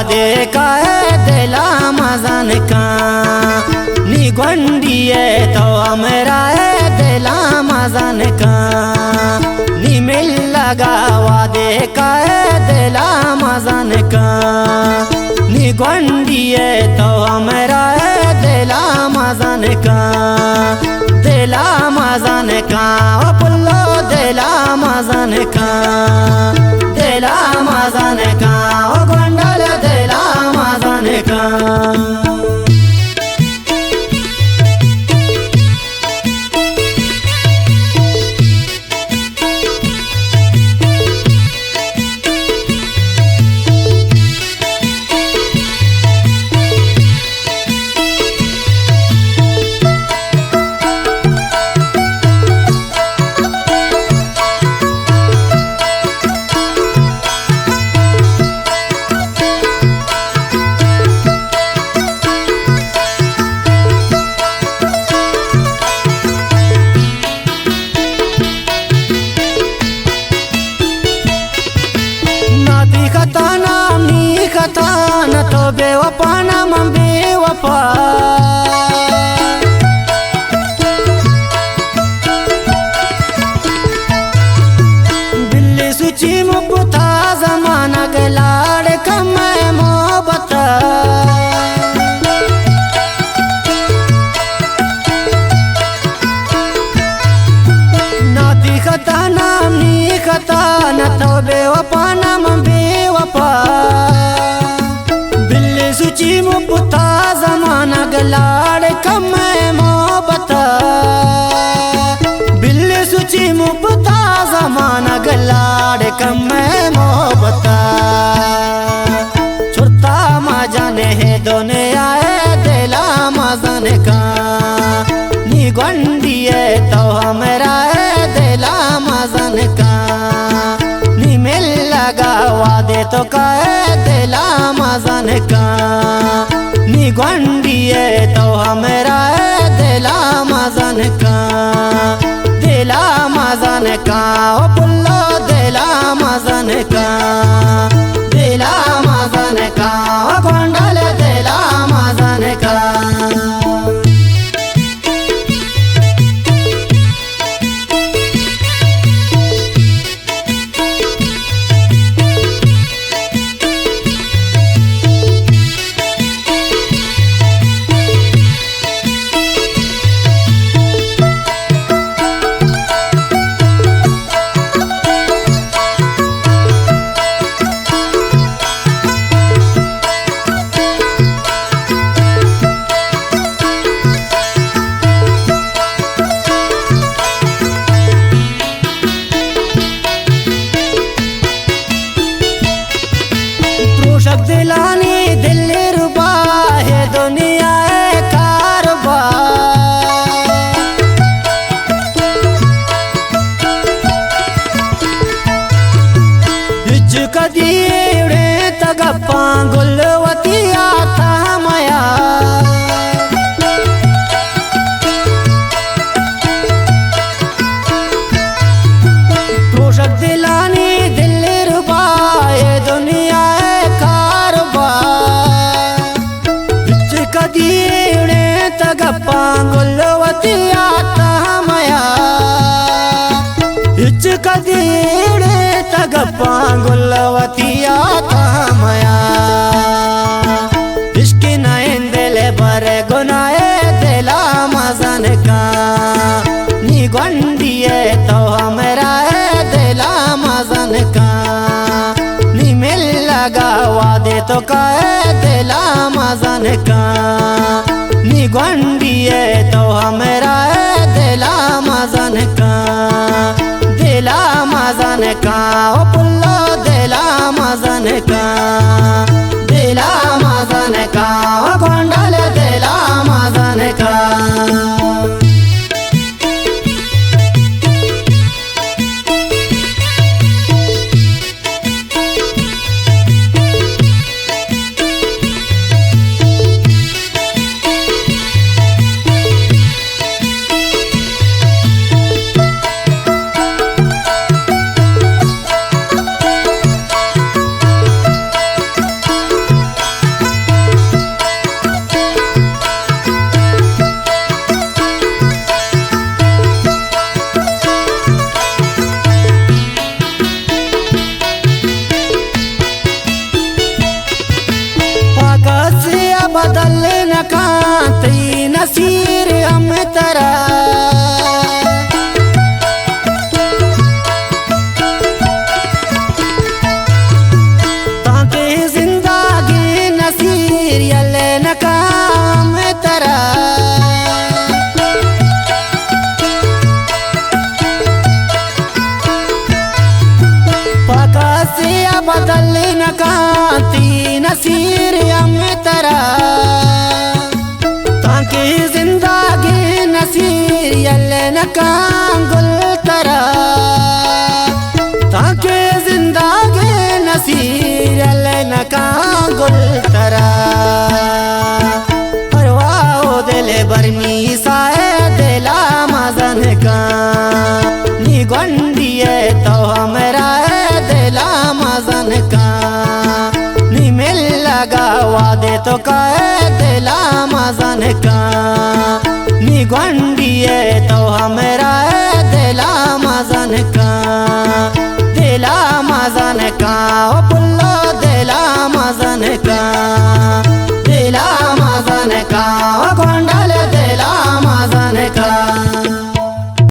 वादे का दिला मजन का नी गोंडिए तो हमरा दिला मजन का नी मिल लगा वादे का दिला मजन का नी गोंडिए तो हमरा दिला मजन का ओ पुल्लो दिला मजन का ओ गोंडल दिला मजन का। न तो बेवफा नाम बेवफा बिल्ली सुची मुपुता जमाना गलाड़ कमै मोहब्बत ना दिखता नाम निखता न तो बेवफा नाम बेवफा सुची मुपुता जमाना गलाड़ कमै मोहब्बत बिल्ली सुची मुपुता जमाना गलाड़ कमै मोहब्बत छुरता मजाने है दुनिया दिला मजन का नी गोंडिए तो हमरा दिला मजन का नी मिल लगा वादे तो का दिला मजन का नी गोंडिए तो हमरा दिला मजन का ओ पुल्लो दिला मजन का ओ गोंडल दिला मजन का। दिलानी दिल रुबा है दुनिया कारबा कदी तगप्पा गुलवती आता मया पोषक दिलानी दिल रुबा है दुनिया तगप्पा गुलवती आता मया कदीड़े तगप्पा गुलवती आता मया इश्क नैन दिल भर गुनाए दिला मजन का नी गोंडिए तो हमरा दिला मजन का नी मिल लगा वादे तो का दिला मजन का नी गोंडिए तो हमरा दिला मजन का ओ पुल्लो दिला मजन का ओ गोंडल दिला मजन का। बदल न कांती नसीर हम तरा ताके जिंदगी नसीर यले न काम तरा पका से बदल न कांती नसीर हम तरा ताकि जिंदगी नसीर यले न कांगुल तरा ताकि जिंदगी नसीर यले न कांगुल तरा परवाओ दिले बरमी साए दिला मजन का नी गंडिए तो हमरा दिला मजन का नी मिल लगा वादे तो कहे दिला मजन का नी गंडिए तो हमरा दिला मजन का दिला मजन का ओ पुल्लो दिला मजन